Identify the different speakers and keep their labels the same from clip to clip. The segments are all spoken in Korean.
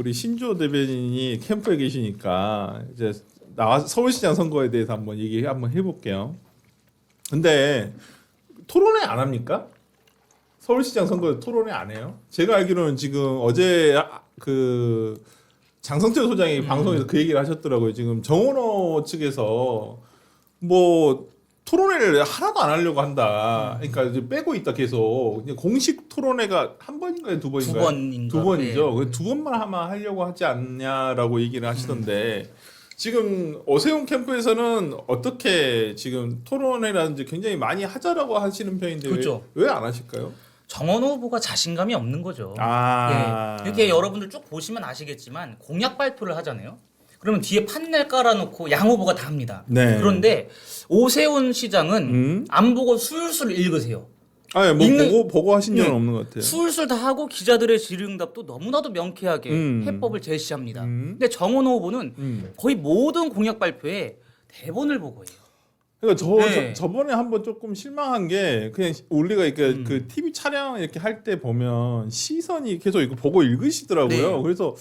Speaker 1: 우리 신조 대변인이 캠프에 계시니까 이제 나와서 서울시장 선거에 대해서 한번 얘기 한번 해볼게요. 근데 토론회 안 합니까? 서울시장 선거 토론회 안 해요? 제가 알기로는 지금 어제 그 장성철 소장이 방송에서 그 얘기를 하셨더라고요. 지금 정원호 측에서 뭐 토론회를 하나도 안 하려고 한다. 그러니까 이제 빼고 있다 계속. 공식 토론회가 한 번인가요, 두 번인가요? 두 번이죠.
Speaker 2: 네.
Speaker 1: 두 번만 아마 하려고 하지 않냐라고 얘기를 하시던데 지금 오세훈 캠프에서는 어떻게 지금 토론회라든지 굉장히 많이 하자라고 하시는 편인데
Speaker 2: 그렇죠.
Speaker 1: 왜 안 하실까요?
Speaker 2: 정원 후보가 자신감이 없는 거죠.
Speaker 1: 아,
Speaker 2: 예. 이렇게 여러분들 쭉 보시면 아시겠지만 공약 발표를 하잖아요. 그러면 뒤에 판넬 깔아놓고 양 후보가 다 합니다.
Speaker 1: 네.
Speaker 2: 그런데 오세훈 시장은 안 보고 술술 읽으세요.
Speaker 1: 아니 뭐
Speaker 2: 읽는-
Speaker 1: 보고 하신 적은
Speaker 2: 네.
Speaker 1: 없는 것 같아요.
Speaker 2: 술술 다 하고 기자들의 질의응답도 너무나도 명쾌하게 해법을 제시합니다. 근데 정원 후보는 거의 모든 공약 발표에 대본을 보고 해요.
Speaker 1: 그러니까
Speaker 2: 네.
Speaker 1: 저번에 한번 조금 실망한 게 그냥 우리가 이렇게 그 TV 촬영 이렇게 할 때 보면 시선이 계속 이거 보고 읽으시더라고요.
Speaker 2: 네.
Speaker 1: 그래서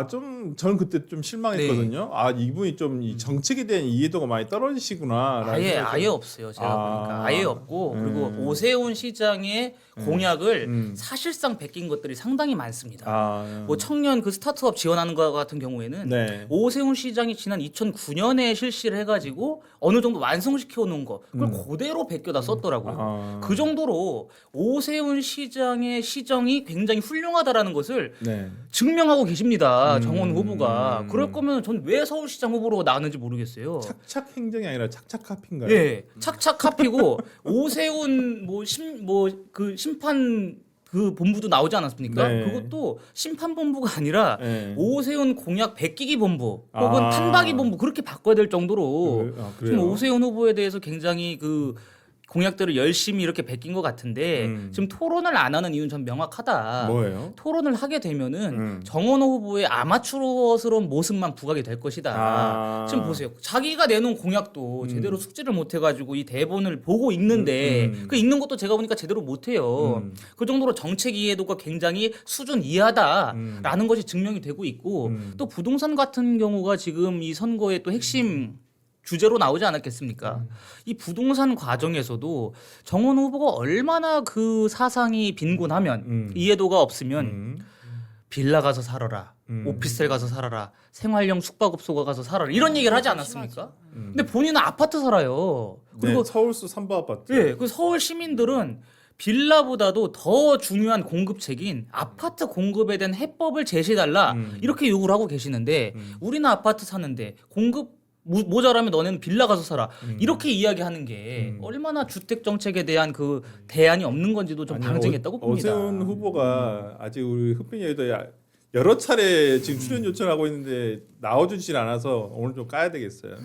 Speaker 1: 좀 저는 그때 좀 실망했거든요. 아 이분이 좀 이 정책에 대한 이해도가 많이 떨어지시구나.
Speaker 2: 아예 없어요. 제가 보니까 아예 없고 그리고 오세훈 시장의 공약을 사실상 베낀 것들이 상당히 많습니다. 뭐 청년 그 스타트업 지원하는 것 같은 경우에는
Speaker 1: 네.
Speaker 2: 오세훈 시장이 지난 2009년에 실시를 해가지고 어느 정도 완성시켜 놓은 거 그걸 그대로 베껴다 썼더라고요. 그 정도로 오세훈 시장의 시정이 굉장히 훌륭하다라는 것을
Speaker 1: 네.
Speaker 2: 증명하고 계십니다. 정원 후보가. 그럴 거면 전 왜 서울시장 후보로 나왔는지 모르겠어요.
Speaker 1: 착착 행정이 아니라 착착 카피인가요?
Speaker 2: 예, 착착 카피고 오세훈 그 심판 그 본부도 나오지 않았습니까?
Speaker 1: 네.
Speaker 2: 그것도 심판 본부가 아니라
Speaker 1: 네.
Speaker 2: 오세훈 공약 베끼기 본부 혹은
Speaker 1: 아.
Speaker 2: 판박이 본부 그렇게 바꿔야 될 정도로
Speaker 1: 그래요?
Speaker 2: 지금 오세훈 후보에 대해서 굉장히 그 공약들을 열심히 이렇게 베낀 것 같은데 지금 토론을 안 하는 이유는 전 명확하다.
Speaker 1: 뭐예요?
Speaker 2: 토론을 하게 되면은 정원호 후보의 아마추어스러운 모습만 부각이 될 것이다. 지금 보세요. 자기가 내놓은 공약도 제대로 숙지를 못 해가지고 이 대본을 보고 읽는데 그 읽는 것도 제가 보니까 제대로 못 해요. 그 정도로 정책 이해도가 굉장히 수준 이하다라는 것이 증명이 되고 있고 또 부동산 같은 경우가 지금 이 선거의 또 핵심 주제로 나오지 않았겠습니까? 이 부동산 과정에서도 정원 후보가 얼마나 그 사상이 빈곤하면 이해도가 없으면 빌라 가서 살아라, 오피스텔 가서 살아라, 생활형 숙박업소 가서 살아라 이런 얘기를 하지 않았습니까? 근데 본인은 아파트 살아요. 그리고
Speaker 1: 네, 서울수 3바 아파트.
Speaker 2: 예, 그 서울 시민들은 빌라보다도 더 중요한 공급책인 아파트 공급에 대한 해법을 제시해달라 이렇게 요구를 하고 계시는데 우리는 아파트 사는데 공급 모자라면 너네는 빌라 가서 살아 이렇게 이야기하는 게 얼마나 주택 정책에 대한 그 대안이 없는 건지도 좀 방증했다고 봅니다.
Speaker 1: 오세훈 후보가 아직 우리 흑빈이에도 여러 차례 지금 출연 요청하고 있는데 나와주질 않아서 오늘 좀 까야 되겠어요.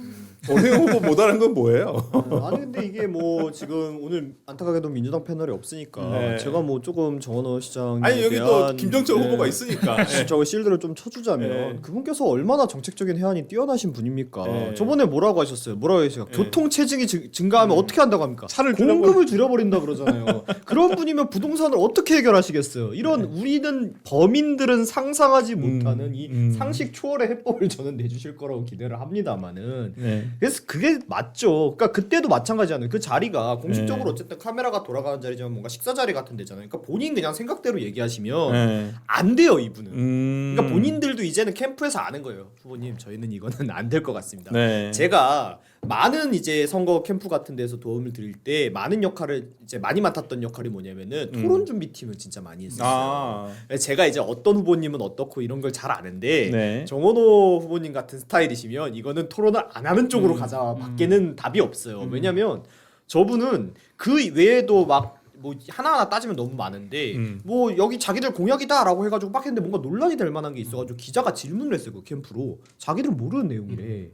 Speaker 1: 오세훈 후보 못하는 건 뭐예요?
Speaker 3: 아니 근데 이게 뭐 지금 오늘 안타깝게도 민주당 패널이 없으니까
Speaker 1: 네.
Speaker 3: 제가 뭐 조금 정원호 시장에
Speaker 1: 아니 여기 또
Speaker 3: 대한
Speaker 1: 김정철 후보가 있으니까. 네.
Speaker 3: 저거 실드를 좀 쳐주자면
Speaker 1: 네.
Speaker 3: 그분께서 얼마나 정책적인 해안이 뛰어나신 분입니까?
Speaker 1: 네.
Speaker 3: 저번에 뭐라고 하셨어요? 뭐라고 하셨어요? 교통 체증이 증가하면 어떻게 한다고 합니까?
Speaker 1: 차를
Speaker 3: 공급을 줄여버린다 그러잖아요. 그런 분이면 부동산을 어떻게 해결하시겠어요? 이런 우리는 범인들은 상상하지 못하는 이 상식 초월의 해법을 저는 내주실 거라고 기대를 합니다만은
Speaker 1: 네.
Speaker 3: 그래서 그게 맞죠. 그러니까 그때도 마찬가지잖아요. 그 자리가 공식적으로
Speaker 1: 네.
Speaker 3: 어쨌든 카메라가 돌아가는 자리지만 뭔가 식사 자리 같은 데잖아요. 그러니까 본인 그냥 생각대로 얘기하시면
Speaker 1: 네.
Speaker 3: 안 돼요 이분은. 그러니까 본인들도 이제는 캠프에서 아는 거예요. 후보님 저희는 이거는 안 될 것 같습니다.
Speaker 1: 네.
Speaker 3: 제가 많은 이제 선거 캠프 같은 데서 도움을 드릴 때 많은 역할을 이제 많이 맡았던 역할이 뭐냐면은 토론 준비팀을 진짜 많이 했었어요. 제가 이제 어떤 후보님은 어떻고 이런 걸 잘 아는데
Speaker 1: 네.
Speaker 3: 정원호 후보님 같은 스타일이시면 이거는 토론을 안 하는 쪽으로 가자 밖에는 답이 없어요. 왜냐면 저분은 그 외에도 막 뭐 하나하나 따지면 너무 많은데 뭐 여기 자기들 공약이다라고 해가지고 막 했는데 뭔가 논란이 될 만한 게 있어가지고 기자가 질문을 했어요. 그 캠프로 자기들은 모르는 내용이래.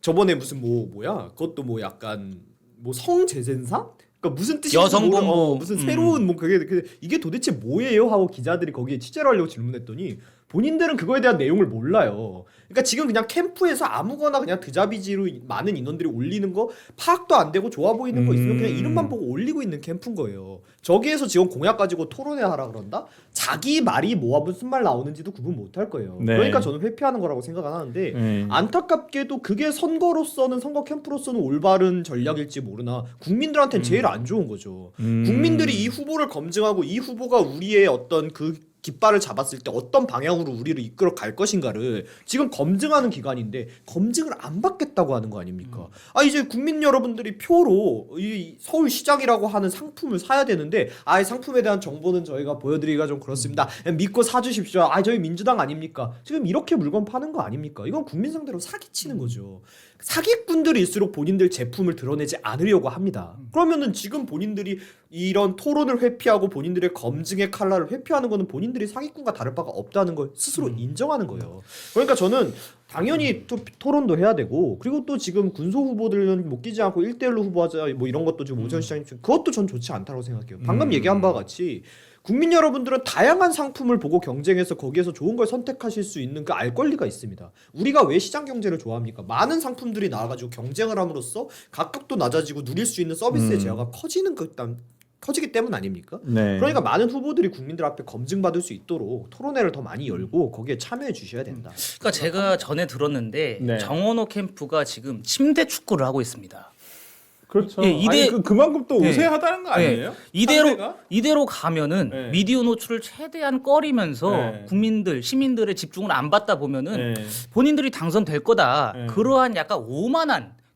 Speaker 3: 저번에 무슨 뭐야 그것도 뭐 약간 뭐 성재생산? 그러니까 무슨 뜻인지
Speaker 2: 여성본부.
Speaker 3: 무슨 새로운 뭐 그게 이게 도대체 뭐예요? 하고 기자들이 거기에 취재를 하려고 질문했더니 본인들은 그거에 대한 내용을 몰라요. 그러니까 지금 그냥 캠프에서 아무거나 그냥 드자비지로 많은 인원들이 올리는 거 파악도 안 되고 좋아 보이는 거 있으면 그냥 이름만 보고 올리고 있는 캠프인 거예요. 저기에서 지금 공약 가지고 토론회 하라 그런다? 자기 말이 뭐와 무슨 말 나오는지도 구분 못 할 거예요.
Speaker 1: 네.
Speaker 3: 그러니까 저는 회피하는 거라고 생각 안 하는데 안타깝게도 그게 선거로서는 선거 캠프로서는 올바른 전략일지 모르나 국민들한테는 제일 안 좋은 거죠. 국민들이 이 후보를 검증하고 이 후보가 우리의 어떤 그 깃발을 잡았을 때 어떤 방향으로 우리를 이끌어 갈 것인가를 지금 검증하는 기간인데 검증을 안 받겠다고 하는 거 아닙니까? 아 이제 국민 여러분들이 표로 이 서울시장이라고 하는 상품을 사야 되는데 아 이 상품에 대한 정보는 저희가 보여드리기가 좀 그렇습니다. 믿고 사주십시오. 아 저희 민주당 아닙니까? 지금 이렇게 물건 파는 거 아닙니까? 이건 국민 상대로 사기치는 거죠. 사기꾼들일수록 본인들 제품을 드러내지 않으려고 합니다. 그러면은 지금 본인들이 이런 토론을 회피하고 본인들의 검증의 칼날을 회피하는 거는 본인들이 사기꾼과 다를 바가 없다는 걸 스스로 인정하는 거예요. 그러니까 저는 당연히 토론도 해야 되고 그리고 또 지금 군소 후보들은 못 끼지 않고 1대1로 후보하자 뭐 이런 것도 지금 오전 시장님 그것도 전 좋지 않다고 생각해요. 방금 얘기한 바와 같이 국민 여러분들은 다양한 상품을 보고 경쟁해서 거기에서 좋은 걸 선택하실 수 있는 그 알 권리가 있습니다. 우리가 왜 시장 경제를 좋아합니까? 많은 상품들이 나와가지고 경쟁을 함으로써 가격도 낮아지고 누릴 수 있는 서비스의 제어가 커지기 때문 아닙니까?
Speaker 1: 네.
Speaker 3: 그러니까 많은 후보들이 국민들 앞에 검증받을 수 있도록 토론회를 더 많이 열고 거기에 참여해 주셔야 된다.
Speaker 2: 그러니까 제가 전에 들었는데
Speaker 1: 네.
Speaker 2: 정원호 캠프가 지금 침대 축구를 하고 있습니다.
Speaker 1: 그렇죠.
Speaker 2: 예,
Speaker 1: 아니, 그만큼 또
Speaker 2: 네.
Speaker 1: 우세하다는 거 아니에요? 상대가?
Speaker 2: 이대로 가면은
Speaker 1: 네.
Speaker 2: 미디어 노출을 최대한 꺼리면서
Speaker 1: 네.
Speaker 2: 시민들의 집중을 안 받다 보면은
Speaker 1: 네.
Speaker 2: 본인들이 당선될 거다.
Speaker 1: 네.
Speaker 2: 그러한 약간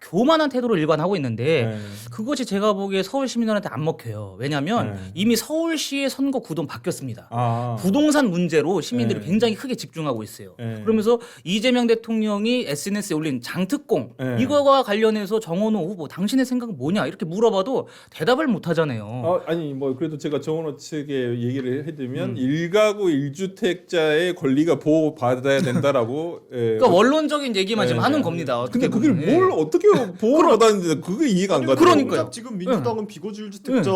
Speaker 2: 교만한 태도를 일관하고 있는데
Speaker 1: 네.
Speaker 2: 그것이 제가 보기에 서울 시민들한테 안 먹혀요. 왜냐하면
Speaker 1: 네.
Speaker 2: 이미 서울시의 선거 구도는 바뀌었습니다.
Speaker 1: 아.
Speaker 2: 부동산 문제로 시민들이
Speaker 1: 네.
Speaker 2: 굉장히 크게 집중하고 있어요.
Speaker 1: 네.
Speaker 2: 그러면서 이재명 대통령이 SNS에 올린 장특공
Speaker 1: 네.
Speaker 2: 이거와 관련해서 정원호 후보 당신의 생각은 뭐냐 이렇게 물어봐도 대답을 못 하잖아요.
Speaker 1: 아니 뭐 그래도 제가 정원호 측에 얘기를 해드리면 1가구 1주택자의 권리가 보호받아야 된다라고. 예.
Speaker 2: 그러니까 원론적인 얘기만 지금
Speaker 1: 네.
Speaker 2: 하는 겁니다.
Speaker 1: 근데
Speaker 2: 어떻게
Speaker 1: 그게
Speaker 2: 보면.
Speaker 1: 뭘 어떻게 보호를 받았는지 그게 이해가 안 가더라고요.
Speaker 2: 그러니까요.
Speaker 3: 정작 지금 민주당은 비거주일주택자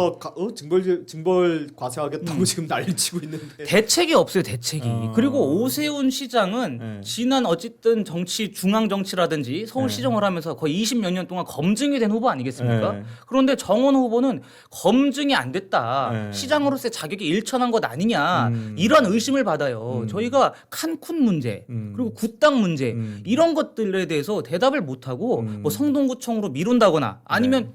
Speaker 3: 징벌 과세하겠다고 지금 난리치고 있는데
Speaker 2: 대책이 없어요, 대책이. 그리고 오세훈 시장은
Speaker 1: 네.
Speaker 2: 지난 어쨌든 중앙 정치라든지 서울시정을 하면서 거의 20몇 년 동안 검증이 된 후보 아니겠습니까?
Speaker 1: 네.
Speaker 2: 그런데 정원 후보는 검증이 안 됐다.
Speaker 1: 네.
Speaker 2: 시장으로서의 자격이 일천한 것 아니냐. 이런 의심을 받아요. 저희가 칸쿤 문제, 그리고 굿당 문제 이런 것들에 대해서 대답을 못 하고 뭐 성동구청으로 미룬다거나 아니면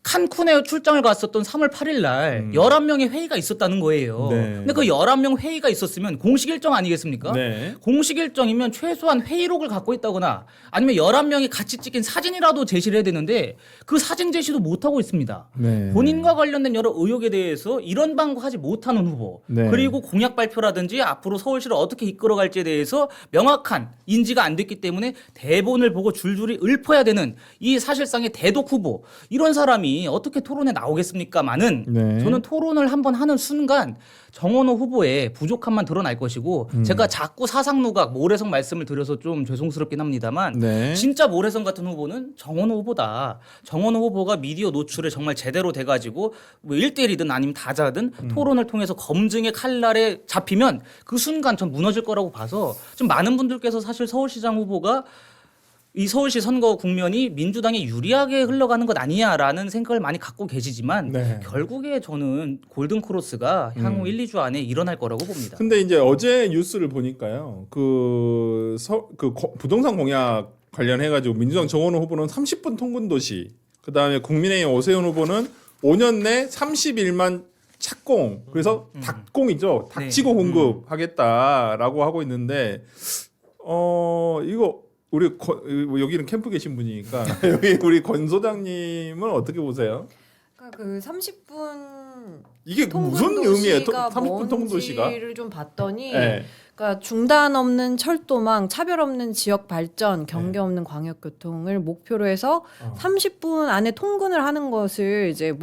Speaker 2: 칸쿤에 출장을 갔었던 3월 8일 날 11명의 회의가 있었다는 거예요.
Speaker 1: 네.
Speaker 2: 근데 그 11명 회의가 있었으면 공식 일정 아니겠습니까?
Speaker 1: 네.
Speaker 2: 공식 일정이면 최소한 회의록을 갖고 있다거나 아니면 11명이 같이 찍힌 사진이라도 제시를 해야 되는데 그 사진 제시도 못하고 있습니다.
Speaker 1: 네.
Speaker 2: 본인과 관련된 여러 의혹에 대해서 이런 방구하지 못하는 후보
Speaker 1: 네.
Speaker 2: 그리고 공약 발표라든지 앞으로 서울시를 어떻게 이끌어갈지에 대해서 명확한 인지가 안 됐기 때문에 대본을 보고 줄줄이 읊어야 되는 이 사실상의 대독 후보 이런 사람이 어떻게 토론에 나오겠습니까마는
Speaker 1: 네.
Speaker 2: 저는 토론을 한번 하는 순간 정원호 후보의 부족함만 드러날 것이고 제가 자꾸 사상누각 모래성 말씀을 드려서 좀 죄송스럽긴 합니다만
Speaker 1: 네.
Speaker 2: 진짜 모래성 같은 후보는 정원호 후보다. 정원호 후보가 미디어 노출에 정말 제대로 돼가지고 뭐 1대1이든 아니면 다자든 토론을 통해서 검증의 칼날에 잡히면 그 순간 전 무너질 거라고 봐서 좀 많은 분들께서 사실 서울시장 후보가 이 서울시 선거 국면이 민주당에 유리하게 흘러가는 것 아니냐라는 생각을 많이 갖고 계시지만
Speaker 1: 네.
Speaker 2: 결국에 저는 골든 크로스가 향후 1, 2주 안에 일어날 거라고 봅니다.
Speaker 1: 근데 이제 어제 뉴스를 보니까요. 부동산 공약 관련해 가지고 민주당 정원호 후보는 30분 통근 도시, 그다음에 국민의힘 오세훈 후보는 5년 내 31만 착공. 그래서 닭공이죠. 닥치고 공급하겠다라고 하고 있는데 이거 여기는 캠프 계신 분이니까 여기 우리 권 소장님은 어떻게 보세요?
Speaker 4: 그러니까 그 30분
Speaker 1: 이게 무슨 의미예요? 30분 통도시가?
Speaker 4: 뭔지를 좀 봤더니
Speaker 1: 네.
Speaker 4: 그러니까 중단 없는 철도망, 차별 없는 지역 발전, 경계 없는 광역교통을 목표로 해서 30분 안에 통근을 하는 것을 이제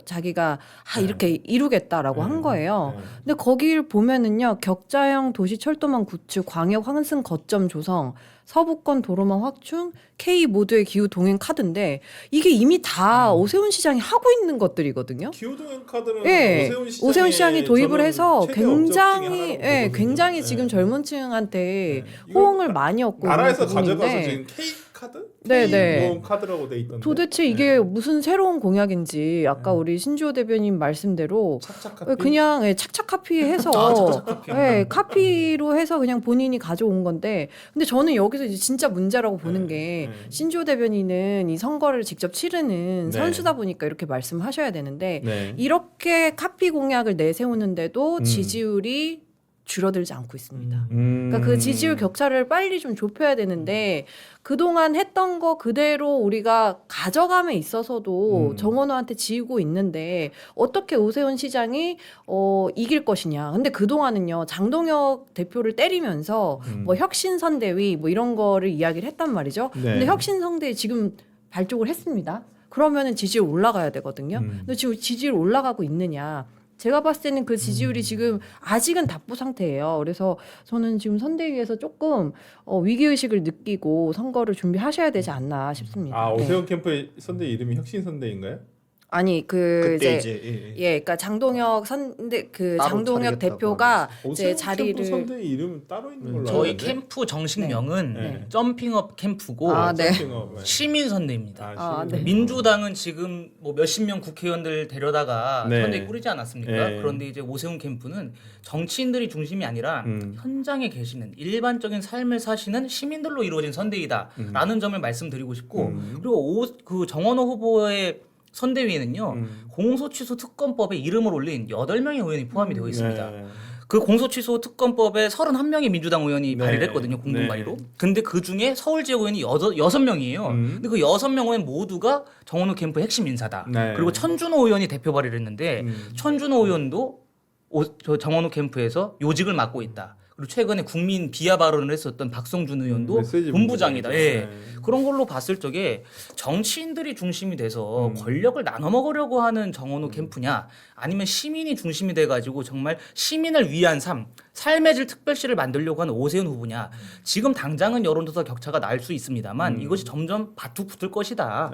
Speaker 4: 자기가 이렇게 이루겠다라고 한 거예요. 근데 거기를 보면은요, 격자형 도시 철도망 구축, 광역 환승 거점 조성, 서부권 도로망 확충, K 모두의 기후 동행 카드인데 이게 이미 다 오세훈 시장이 하고 있는 것들이거든요.
Speaker 1: 기후동행 카드는
Speaker 4: 예, 오세훈 시장이 도입을 해서 굉장히
Speaker 1: 굉장히
Speaker 4: 지금 지금 젊은층한테
Speaker 1: 네. 이거
Speaker 4: 호응을 많이 얻고
Speaker 1: 나라에서
Speaker 4: 있는
Speaker 1: 가져가서
Speaker 4: 부분인데
Speaker 1: 지금 K 카드?
Speaker 4: 네,
Speaker 1: K
Speaker 4: 네.
Speaker 1: 모험 카드라고 돼 있던데.
Speaker 4: 도대체 이게 무슨 새로운 공약인지 아까 우리 신주호 대변인 말씀대로
Speaker 1: 착착 카드.
Speaker 4: 그냥 착착 카피해서 카피로 해서 그냥 본인이 가져온 건데 근데 저는 여기서 이제 진짜 문제라고 보는 게 신주호 대변인은 이 선거를 직접 치르는
Speaker 1: 네.
Speaker 4: 선수다 보니까 이렇게 말씀하셔야 되는데
Speaker 1: 네.
Speaker 4: 이렇게 카피 공약을 내세우는데도 지지율이 줄어들지 않고 있습니다. 그러니까 그 지지율 격차를 빨리 좀 좁혀야 되는데 그동안 했던 거 그대로 우리가 가져감에 있어서도 정원호한테 지우고 있는데 어떻게 오세훈 시장이 이길 것이냐. 근데 그동안은요. 장동혁 대표를 때리면서 뭐 혁신선대위 뭐 이런 거를 이야기를 했단 말이죠.
Speaker 1: 네.
Speaker 4: 근데 혁신선대위 지금 발족을 했습니다. 그러면은 지지율 올라가야 되거든요. 근데 지금 지지율 올라가고 있느냐. 제가 봤을 때는 그 지지율이 지금 아직은 답보 상태예요. 그래서 저는 지금 선대위에서 조금 위기의식을 느끼고 선거를 준비하셔야 되지 않나 싶습니다.
Speaker 1: 아
Speaker 4: 네.
Speaker 1: 오세훈 캠프의 선대 이름이 혁신 선대인가요?
Speaker 4: 아니
Speaker 3: 그때
Speaker 4: 이제 그러니까 장동혁
Speaker 3: 따로
Speaker 4: 장동혁
Speaker 3: 차리겠다고
Speaker 4: 대표가 이제
Speaker 1: 오세훈 캠프
Speaker 4: 자리를
Speaker 1: 선대 이름 따로 있는 걸로
Speaker 2: 저희
Speaker 1: 아는데?
Speaker 2: 캠프 정식명은
Speaker 1: 네.
Speaker 2: 점핑업 캠프고
Speaker 4: 아, 네.
Speaker 2: 시민선대입니다.
Speaker 4: 아, 네.
Speaker 2: 민주당은 지금 뭐 몇십 명 국회의원들 데려다가
Speaker 1: 네.
Speaker 2: 선대 꾸리지 않았습니까?
Speaker 1: 네.
Speaker 2: 그런데 이제 오세훈 캠프는 정치인들이 중심이 아니라
Speaker 1: 음.
Speaker 2: 현장에 계시는 일반적인 삶을 사시는 시민들로 이루어진 선대이다라는 점을 말씀드리고 싶고 그리고 그 정원호 후보의 선대위에는요 공소취소 특검법에 이름을 올린 8명의 의원이 포함이 되어 있습니다.
Speaker 1: 네.
Speaker 2: 그 공소취소 특검법에 31명의 민주당 의원이
Speaker 1: 네.
Speaker 2: 발의를 했거든요. 공동
Speaker 1: 네.
Speaker 2: 발의로. 근데 그 중에 서울 지역 의원이 6명이에요. 근데 그 6명 의원 모두가 정원호 캠프 핵심 인사다.
Speaker 1: 네.
Speaker 2: 그리고 천준호 의원이 대표 발의를 했는데 천준호 의원도 저 정원호 캠프에서 요직을 맡고 있다. 그리고 최근에 국민 비하 발언을 했었던 박성준 의원도
Speaker 1: 메시지
Speaker 2: 본부장이다.
Speaker 1: 문제죠.
Speaker 2: 예.
Speaker 1: 네.
Speaker 2: 그런 걸로 봤을 적에 정치인들이 중심이 돼서 권력을 나눠 먹으려고 하는 정원호 캠프냐 아니면 시민이 중심이 돼가지고 정말 시민을 위한 삶의 질 특별시를 만들려고 하는 오세훈 후보냐 지금 당장은 여론조사 격차가 날 수 있습니다만 이것이 점점 바둑 붙을 것이다.